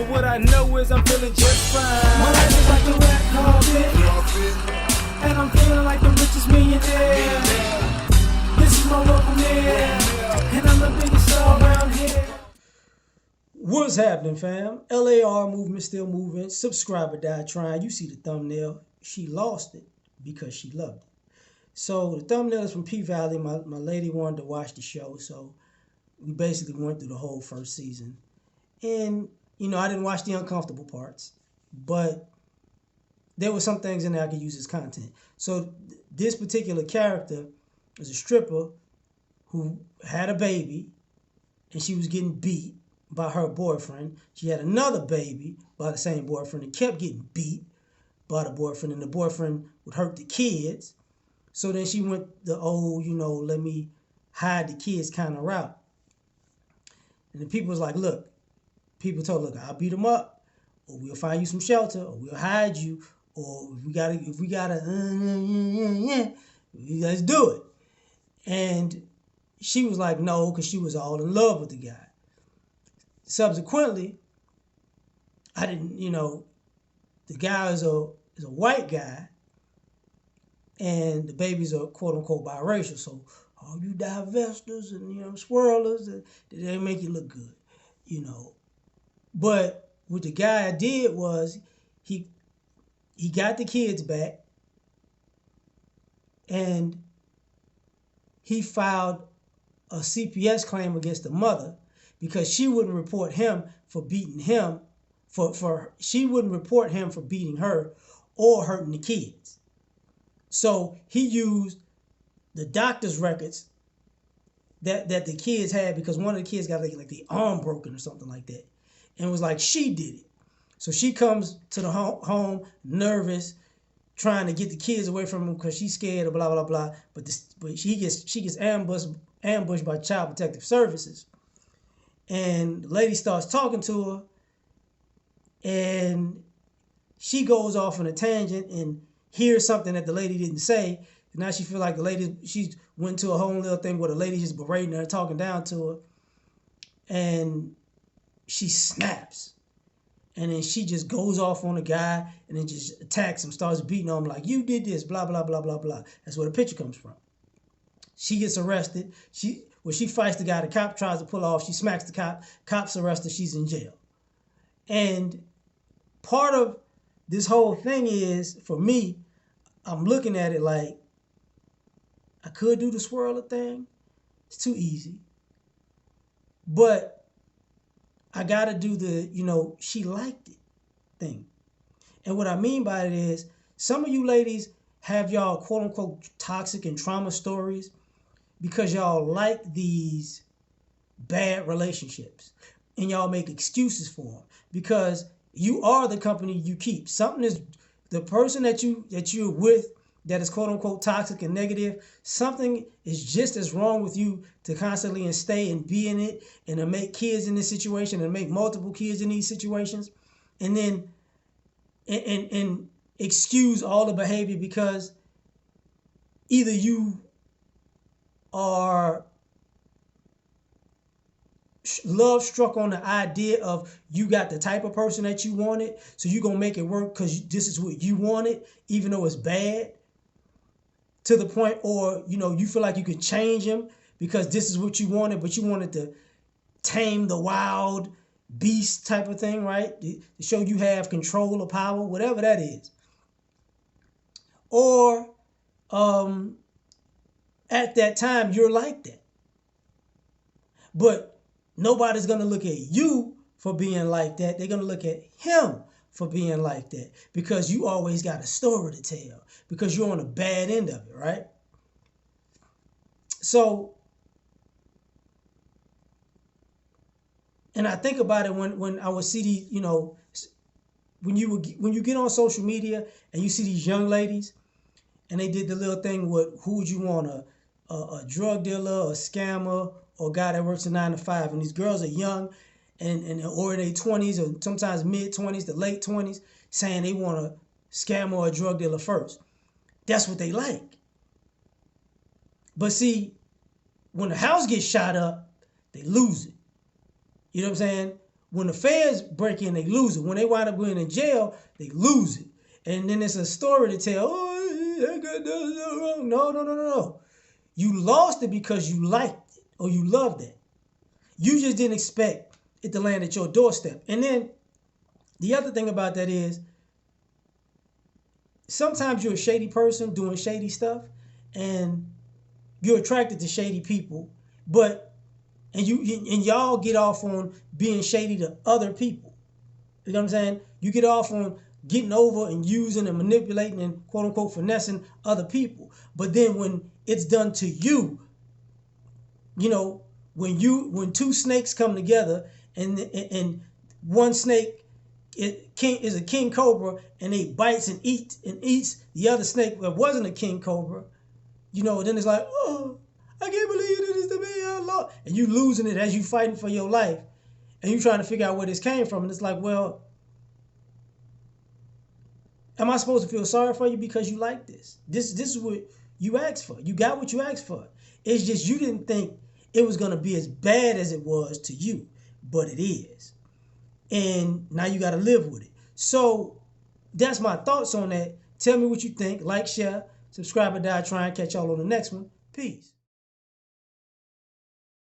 But what I know is I'm feeling just fine. My life is like a red carpet, and I'm feeling like the richest millionaire. This is my local mayor, and I'm the biggest star around here. What's happening, fam? L.A.R. movement still moving. Subscriber died trying. You see the thumbnail. She lost it because she loved it. So the thumbnail is from P-Valley. My lady wanted to watch the show, so we basically went through the whole first season. And, I didn't watch the uncomfortable parts, but there were some things in there I could use as content. So this particular character is a stripper who had a baby, and she was getting beat by her boyfriend. She had another baby by the same boyfriend and kept getting beat by the boyfriend, and the boyfriend would hurt the kids. So then she went the old, let me hide the kids kind of route. And the people was like, look, people told her, look, I'll beat them up, or we'll find you some shelter, or we'll hide you, or if we gotta, let's do it. And she was like, no, because she was all in love with the guy. Subsequently, I didn't, the guy is a white guy, and the babies are quote unquote biracial. So all you divestors and swirlers, they make you look good, But what the guy did was he got the kids back, and he filed a CPS claim against the mother because she wouldn't report him for beating him, she wouldn't report him for beating her or hurting the kids. So he used the doctor's records that the kids had, because one of the kids got like the arm broken or something like that, and was like, she did it. So she comes to the home nervous, trying to get the kids away from him because she's scared of blah blah blah. But she gets ambushed by Child Protective Services, and the lady starts talking to her, and she goes off on a tangent and hears something that the lady didn't say. And now she feel like she went to a whole little thing where the lady just berating her, talking down to her, and she snaps. And then she just goes off on the guy and then just attacks him, starts beating on him like, you did this, blah, blah, blah, blah, blah. That's where the picture comes from. She gets arrested. When she fights the guy, the cop tries to pull off. She smacks the cop. Cop's arrested. She's in jail. And part of this whole thing is, for me, I'm looking at it like, I could do the swirler thing. It's too easy. But I got to do the, she liked it thing. And what I mean by it is, some of you ladies have y'all quote unquote toxic and trauma stories because y'all like these bad relationships, and y'all make excuses for them because you are the company you keep. Something is, the person that you're with that is quote unquote toxic and negative, something is just as wrong with you to constantly and stay and be in it and to make kids in this situation and make multiple kids in these situations, and then and excuse all the behavior because either you are love struck on the idea of you got the type of person that you wanted, so you're going to make it work because this is what you wanted, even though it's bad, to the point, or, you feel like you could change him because this is what you wanted, but you wanted to tame the wild beast type of thing, right? To show you have control or power, whatever that is. Or at that time, you're like that. But nobody's going to look at you for being like that. They're going to look at him for being like that because you always got a story to tell because you're on the bad end of it, right? So, and I think about it when I would see these, when you get on social media and you see these young ladies and they did the little thing with who would you want, a drug dealer, a scammer, or a guy that works a 9 to 5, and these girls are young and or in their 20s or sometimes mid-20s to late 20s, saying they want a scammer or a drug dealer first. That's what they like. But see, when the house gets shot up, they lose it. You know what I'm saying? when the feds break in, they lose it. When they wind up going in jail, they lose it. And then it's a story to tell. Oh, that guy does no wrong. No, no, no, no, no. You lost it because you liked it or you loved it. You just didn't expect it to land at your doorstep. And then the other thing about that is sometimes you're a shady person doing shady stuff and you're attracted to shady people, and y'all get off on being shady to other people. You know what I'm saying? You get off on getting over and using and manipulating and quote unquote finessing other people. But then when it's done to you, when two snakes come together and one snake is a king cobra and they bites and eats the other snake that wasn't a king cobra, then it's like, oh, I can't believe it is the me, Allah. And you losing it as you fighting for your life and you trying to figure out where this came from. And it's like, well, am I supposed to feel sorry for you because you like this? This is what you asked for. You got what you asked for. It's just you didn't think it was going to be as bad as it was to you, but it is. And now you got to live with it. So that's my thoughts on that. Tell me what you think. Like, share, subscribe, or die trying. Catch y'all on the next one. Peace.